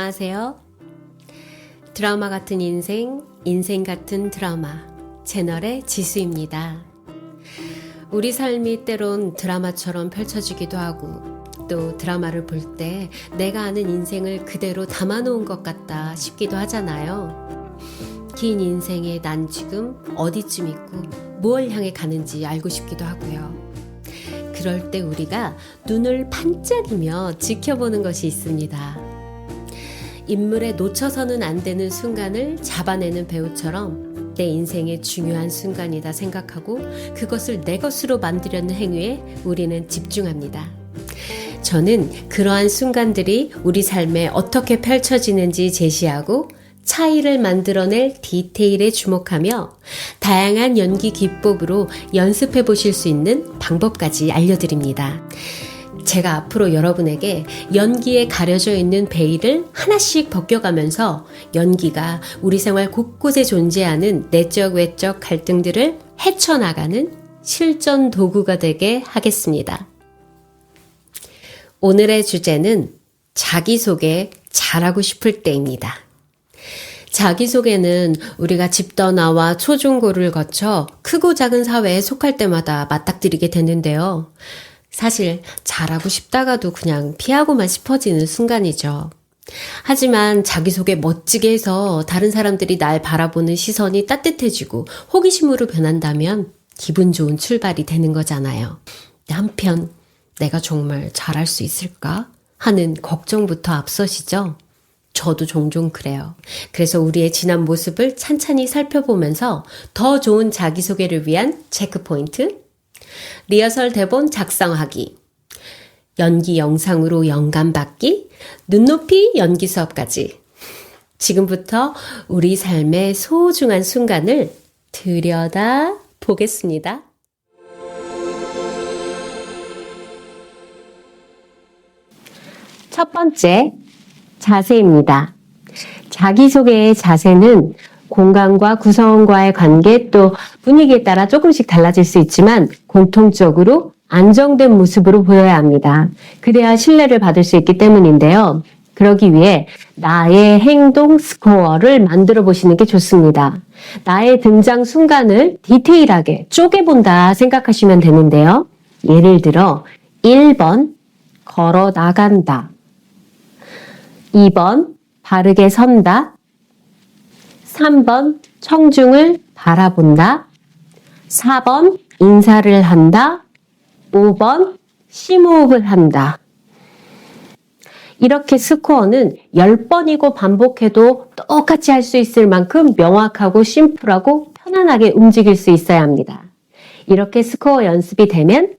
안녕하세요. 드라마 같은 인생, 인생 같은 드라마 채널의 지수입니다. 우리 삶이 때론 드라마처럼 펼쳐지기도 하고 또 드라마를 볼 때 내가 아는 인생을 그대로 담아놓은 것 같다 싶기도 하잖아요. 긴 인생에 난 지금 어디쯤 있고 무엇을 향해 가는지 알고 싶기도 하고요. 그럴 때 우리가 눈을 반짝이며 지켜보는 것이 있습니다. 인물에 놓쳐서는 안 되는 순간을 잡아내는 배우처럼 내 인생의 중요한 순간이다 생각하고 그것을 내 것으로 만들려는 행위에 우리는 집중합니다. 저는 그러한 순간들이 우리 삶에 어떻게 펼쳐지는지 제시하고 차이를 만들어낼 디테일에 주목하며 다양한 연기 기법으로 연습해 보실 수 있는 방법까지 알려드립니다. 제가 앞으로 여러분에게 연기에 가려져 있는 베일을 하나씩 벗겨가면서 연기가 우리 생활 곳곳에 존재하는 내적 외적 갈등들을 헤쳐나가는 실전 도구가 되게 하겠습니다. 오늘의 주제는 자기소개 잘하고 싶을 때입니다. 자기소개는 우리가 집단화와 초중고를 거쳐 크고 작은 사회에 속할 때마다 맞닥뜨리게 되는데요. 사실 잘하고 싶다가도 그냥 피하고만 싶어지는 순간이죠. 하지만 자기소개 멋지게 해서 다른 사람들이 날 바라보는 시선이 따뜻해지고 호기심으로 변한다면 기분 좋은 출발이 되는 거잖아요. 한편 내가 정말 잘할 수 있을까 하는 걱정부터 앞서시죠? 저도 종종 그래요. 그래서 우리의 지난 모습을 찬찬히 살펴보면서 더 좋은 자기소개를 위한 체크포인트, 리허설 대본 작성하기, 연기 영상으로 영감 받기, 눈높이 연기 수업까지. 지금부터 우리 삶의 소중한 순간을 들여다 보겠습니다. 첫 번째, 자세입니다. 자기소개의 자세는 공간과 구성원과의 관계 또 분위기에 따라 조금씩 달라질 수 있지만 공통적으로 안정된 모습으로 보여야 합니다. 그래야 신뢰를 받을 수 있기 때문인데요. 그러기 위해 나의 행동 스코어를 만들어 보시는 게 좋습니다. 나의 등장 순간을 디테일하게 쪼개본다 생각하시면 되는데요. 예를 들어 1번 걸어 나간다. 2번 바르게 선다. 3번 청중을 바라본다. 4번 인사를 한다. 5번 심호흡을 한다. 이렇게 스코어는 10번이고 반복해도 똑같이 할 수 있을 만큼 명확하고 심플하고 편안하게 움직일 수 있어야 합니다. 이렇게 스코어 연습이 되면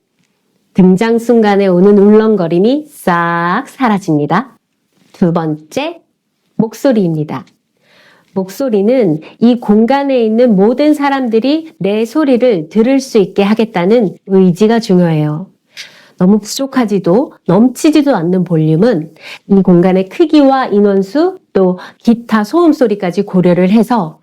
등장 순간에 오는 울렁거림이 싹 사라집니다. 두 번째, 목소리입니다. 목소리는 이 공간에 있는 모든 사람들이 내 소리를 들을 수 있게 하겠다는 의지가 중요해요. 너무 부족하지도 넘치지도 않는 볼륨은 이 공간의 크기와 인원수 또 기타 소음 소리까지 고려를 해서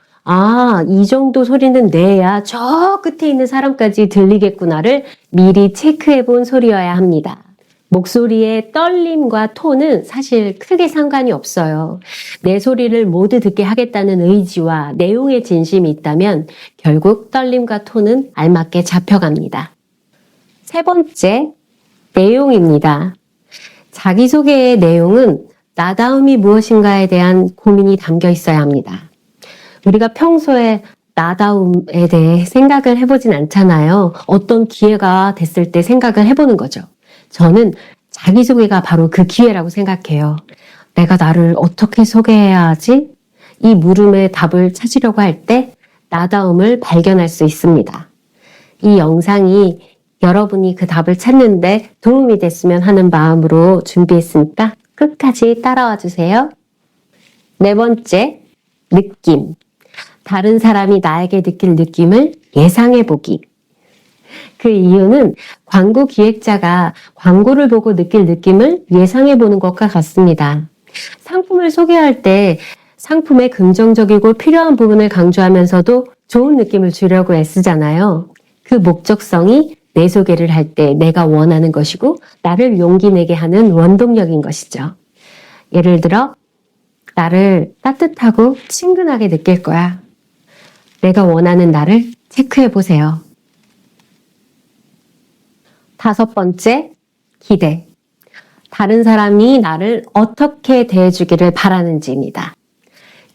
이 정도 소리는 내야 저 끝에 있는 사람까지 들리겠구나를 미리 체크해 본 소리여야 합니다. 목소리의 떨림과 톤은 사실 크게 상관이 없어요. 내 소리를 모두 듣게 하겠다는 의지와 내용의 진심이 있다면 결국 떨림과 톤은 알맞게 잡혀갑니다. 세 번째, 내용입니다. 자기소개의 내용은 나다움이 무엇인가에 대한 고민이 담겨 있어야 합니다. 우리가 평소에 나다움에 대해 생각을 해보진 않잖아요. 어떤 기회가 됐을 때 생각을 해보는 거죠. 저는 자기소개가 바로 그 기회라고 생각해요. 내가 나를 어떻게 소개해야 하지? 이 물음의 답을 찾으려고 할 때 나다움을 발견할 수 있습니다. 이 영상이 여러분이 그 답을 찾는데 도움이 됐으면 하는 마음으로 준비했으니까 끝까지 따라와 주세요. 네 번째, 느낌. 다른 사람이 나에게 느낄 느낌을 예상해 보기. 그 이유는 광고 기획자가 광고를 보고 느낄 느낌을 예상해 보는 것과 같습니다. 상품을 소개할 때 상품의 긍정적이고 필요한 부분을 강조하면서도 좋은 느낌을 주려고 애쓰잖아요. 그 목적성이 내 소개를 할 때 내가 원하는 것이고 나를 용기 내게 하는 원동력인 것이죠. 예를 들어 나를 따뜻하고 친근하게 느낄 거야. 내가 원하는 나를 체크해 보세요. 5번째, 기대. 다른 사람이 나를 어떻게 대해주기를 바라는지입니다.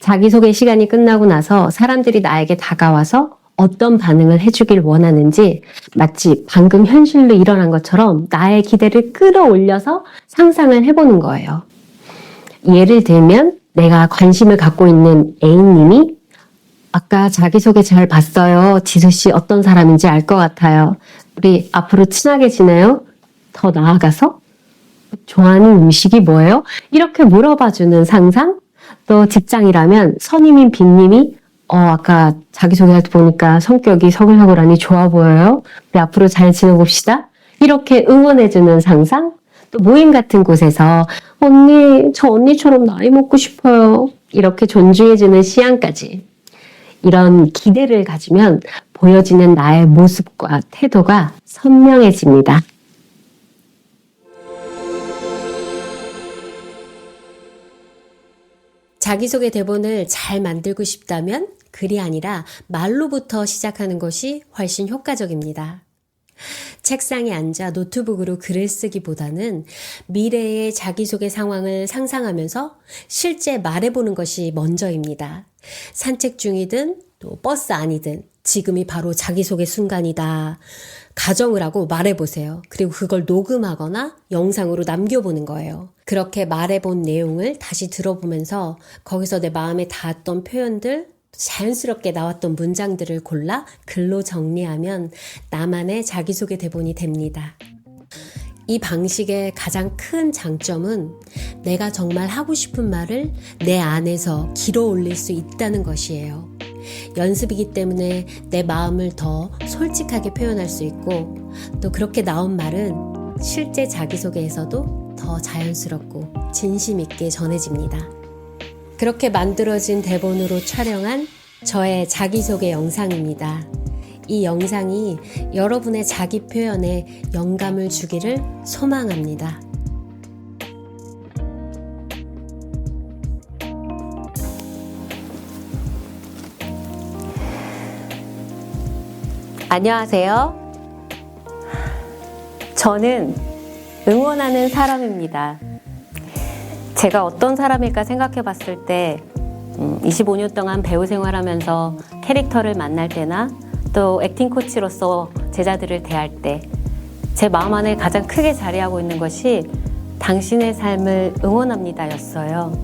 자기소개 시간이 끝나고 나서 사람들이 나에게 다가와서 어떤 반응을 해주길 원하는지 마치 방금 현실로 일어난 것처럼 나의 기대를 끌어올려서 상상을 해보는 거예요. 예를 들면 내가 관심을 갖고 있는 A님이 아까 자기소개 잘 봤어요. 지수씨 어떤 사람인지 알 것 같아요. 우리 앞으로 친하게 지내요? 더 나아가서 좋아하는 음식이 뭐예요? 이렇게 물어봐주는 상상? 또 직장이라면 선임인 B님이 아까 자기소개할 때 보니까 성격이 서글서글하니 좋아 보여요. 우리 앞으로 잘 지내봅시다. 이렇게 응원해주는 상상? 또 모임 같은 곳에서 언니, 저 언니처럼 나이 먹고 싶어요. 이렇게 존중해주는 시향까지. 이런 기대를 가지면 보여지는 나의 모습과 태도가 선명해집니다. 자기소개 대본을 잘 만들고 싶다면 글이 아니라 말로부터 시작하는 것이 훨씬 효과적입니다. 책상에 앉아 노트북으로 글을 쓰기보다는 미래의 자기소개 상황을 상상하면서 실제 말해보는 것이 먼저입니다. 산책 중이든 또 버스 안이든 지금이 바로 자기소개 순간이다. 가정을 하고 말해보세요. 그리고 그걸 녹음하거나 영상으로 남겨보는 거예요. 그렇게 말해본 내용을 다시 들어보면서 거기서 내 마음에 닿았던 표현들, 자연스럽게 나왔던 문장들을 골라 글로 정리하면 나만의 자기소개 대본이 됩니다. 이 방식의 가장 큰 장점은 내가 정말 하고 싶은 말을 내 안에서 길어 올릴 수 있다는 것이에요. 연습이기 때문에 내 마음을 더 솔직하게 표현할 수 있고 또 그렇게 나온 말은 실제 자기소개에서도 더 자연스럽고 진심 있게 전해집니다. 그렇게 만들어진 대본으로 촬영한 저의 자기소개 영상입니다. 이 영상이 여러분의 자기 표현에 영감을 주기를 소망합니다. 안녕하세요. 저는 응원하는 사람입니다. 제가 어떤 사람일까 생각해 봤을 때 25년 동안 배우 생활하면서 캐릭터를 만날 때나 또 액팅 코치로서 제자들을 대할 때 제 마음 안에 가장 크게 자리하고 있는 것이 당신의 삶을 응원합니다 였어요.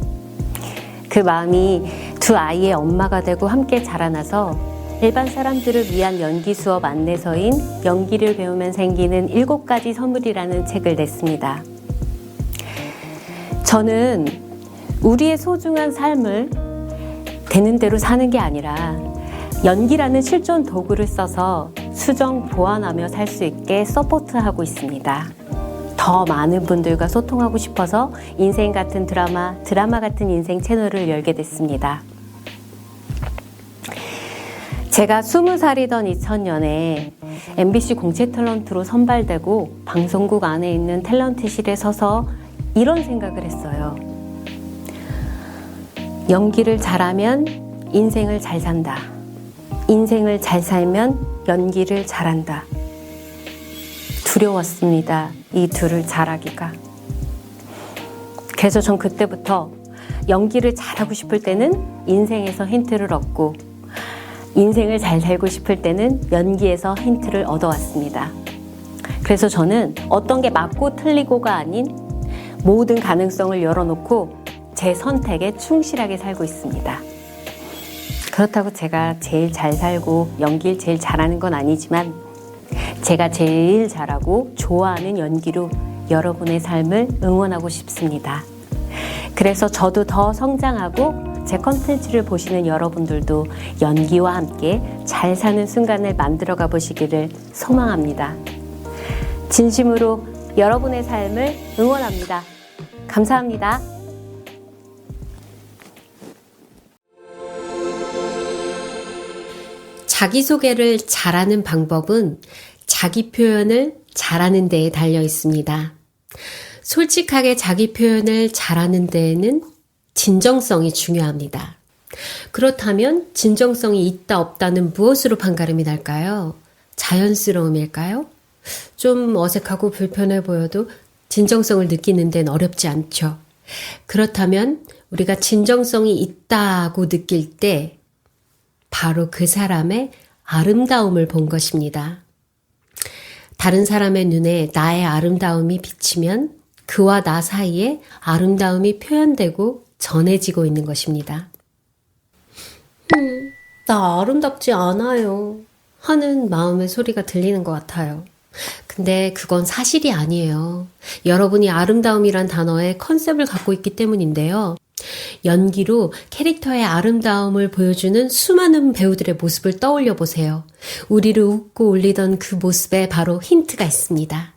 그 마음이 두 아이의 엄마가 되고 함께 자라나서 일반 사람들을 위한 연기 수업 안내서인 연기를 배우면 생기는 7가지 선물이라는 책을 냈습니다. 저는 우리의 소중한 삶을 되는 대로 사는 게 아니라 연기라는 실존 도구를 써서 수정, 보완하며 살 수 있게 서포트하고 있습니다. 더 많은 분들과 소통하고 싶어서 인생 같은 드라마 같은 인생 채널을 열게 됐습니다. 제가 20살이던 2000년에 MBC 공채 탤런트로 선발되고 방송국 안에 있는 탤런트실에 서서 이런 생각을 했어요. 연기를 잘하면 인생을 잘 산다. 인생을 잘 살면 연기를 잘한다. 두려웠습니다. 이 둘을 잘하기가. 그래서 전 그때부터 연기를 잘하고 싶을 때는 인생에서 힌트를 얻고 인생을 잘 살고 싶을 때는 연기에서 힌트를 얻어왔습니다. 그래서 저는 어떤 게 맞고 틀리고가 아닌 모든 가능성을 열어놓고 제 선택에 충실하게 살고 있습니다. 그렇다고 제가 제일 잘 살고 연기를 제일 잘하는 건 아니지만 제가 제일 잘하고 좋아하는 연기로 여러분의 삶을 응원하고 싶습니다. 그래서 저도 더 성장하고 제 컨텐츠를 보시는 여러분들도 연기와 함께 잘 사는 순간을 만들어가 보시기를 소망합니다. 진심으로 여러분의 삶을 응원합니다. 감사합니다. 자기소개를 잘하는 방법은 자기 표현을 잘하는 데에 달려 있습니다. 솔직하게 자기 표현을 잘하는 데에는 진정성이 중요합니다. 그렇다면 진정성이 있다 없다는 무엇으로 판가름이 날까요? 자연스러움일까요? 좀 어색하고 불편해 보여도 진정성을 느끼는 데는 어렵지 않죠. 그렇다면 우리가 진정성이 있다고 느낄 때 바로 그 사람의 아름다움을 본 것입니다. 다른 사람의 눈에 나의 아름다움이 비치면 그와 나 사이에 아름다움이 표현되고 전해지고 있는 것입니다. 나 아름답지 않아요 하는 마음의 소리가 들리는 것 같아요. 근데 그건 사실이 아니에요. 여러분이 아름다움이란 단어에 컨셉을 갖고 있기 때문인데요. 연기로 캐릭터의 아름다움을 보여주는 수많은 배우들의 모습을 떠올려 보세요. 우리를 웃고 울리던 그 모습에 바로 힌트가 있습니다.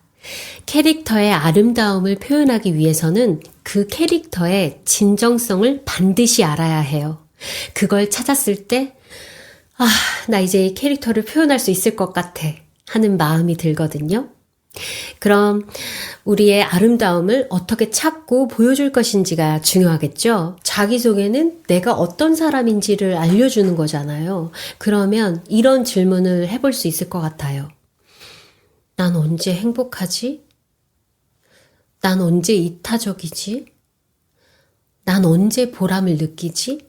캐릭터의 아름다움을 표현하기 위해서는 그 캐릭터의 진정성을 반드시 알아야 해요. 그걸 찾았을 때, 나 이제 이 캐릭터를 표현할 수 있을 것 같아 하는 마음이 들거든요. 그럼 우리의 아름다움을 어떻게 찾고 보여줄 것인지가 중요하겠죠. 자기소개는 내가 어떤 사람인지를 알려주는 거잖아요. 그러면 이런 질문을 해볼 수 있을 것 같아요. 난 언제 행복하지? 난 언제 이타적이지? 난 언제 보람을 느끼지?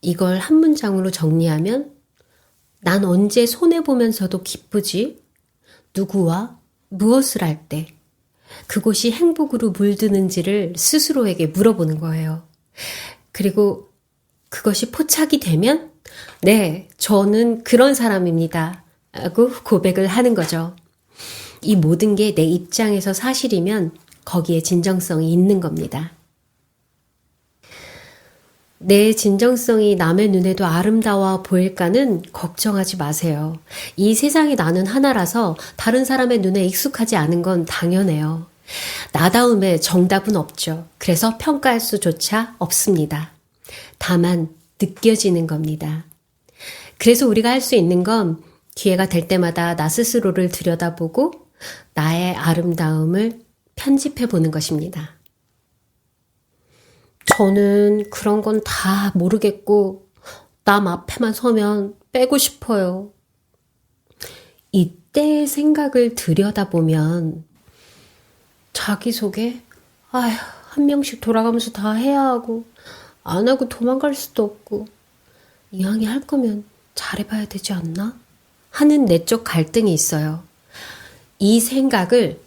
이걸 한 문장으로 정리하면 난 언제 손해보면서도 기쁘지? 누구와 무엇을 할 때 그곳이 행복으로 물드는지를 스스로에게 물어보는 거예요. 그리고 그것이 포착이 되면 네, 저는 그런 사람입니다 하고 고백을 하는 거죠. 이 모든 게 내 입장에서 사실이면 거기에 진정성이 있는 겁니다. 내 진정성이 남의 눈에도 아름다워 보일까는 걱정하지 마세요. 이 세상에 나는 하나라서 다른 사람의 눈에 익숙하지 않은 건 당연해요. 나다움에 정답은 없죠. 그래서 평가할 수조차 없습니다. 다만 느껴지는 겁니다. 그래서 우리가 할 수 있는 건 기회가 될 때마다 나 스스로를 들여다보고 나의 아름다움을 편집해 보는 것입니다. 저는 그런 건 다 모르겠고 남 앞에만 서면 빼고 싶어요. 이때의 생각을 들여다보면 자기소개? 한 명씩 돌아가면서 다 해야 하고 안 하고 도망갈 수도 없고 이왕에 할 거면 잘해봐야 되지 않나? 하는 내적 갈등이 있어요. 이 생각을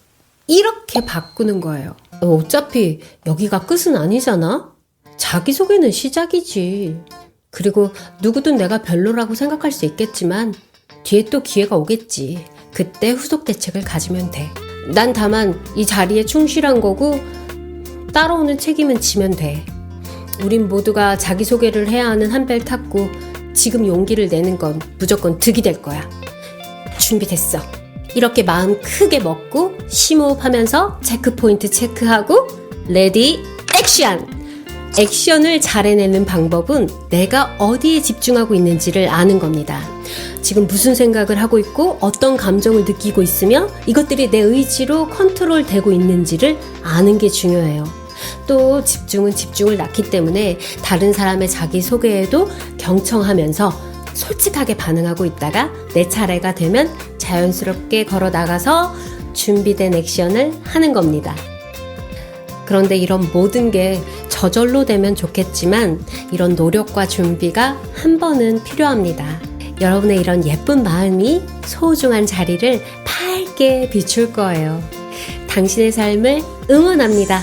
이렇게 바꾸는 거예요. 어차피 여기가 끝은 아니잖아? 자기소개는 시작이지. 그리고 누구든 내가 별로라고 생각할 수 있겠지만 뒤에 또 기회가 오겠지. 그때 후속 대책을 가지면 돼. 난 다만 이 자리에 충실한 거고 따라오는 책임은 지면 돼. 우린 모두가 자기소개를 해야 하는 한 벨 탔고 지금 용기를 내는 건 무조건 득이 될 거야. 준비됐어. 이렇게 마음 크게 먹고 심호흡하면서 체크포인트 체크하고 레디 액션! 액션을 잘 해내는 방법은 내가 어디에 집중하고 있는지를 아는 겁니다. 지금 무슨 생각을 하고 있고 어떤 감정을 느끼고 있으며 이것들이 내 의지로 컨트롤되고 있는지를 아는 게 중요해요. 또 집중은 집중을 낳기 때문에 다른 사람의 자기소개에도 경청하면서 솔직하게 반응하고 있다가 내 차례가 되면 자연스럽게 걸어 나가서 준비된 액션을 하는 겁니다. 그런데 이런 모든 게 저절로 되면 좋겠지만 이런 노력과 준비가 한 번은 필요합니다. 여러분의 이런 예쁜 마음이 소중한 자리를 밝게 비출 거예요. 당신의 삶을 응원합니다.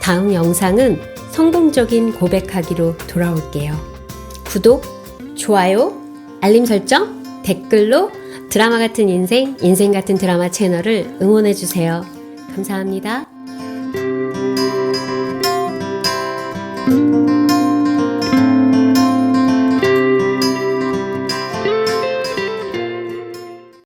다음 영상은 성공적인 고백하기로 돌아올게요. 구독, 좋아요, 알림 설정, 댓글로 드라마 같은 인생, 인생 같은 드라마 채널을 응원해주세요. 감사합니다.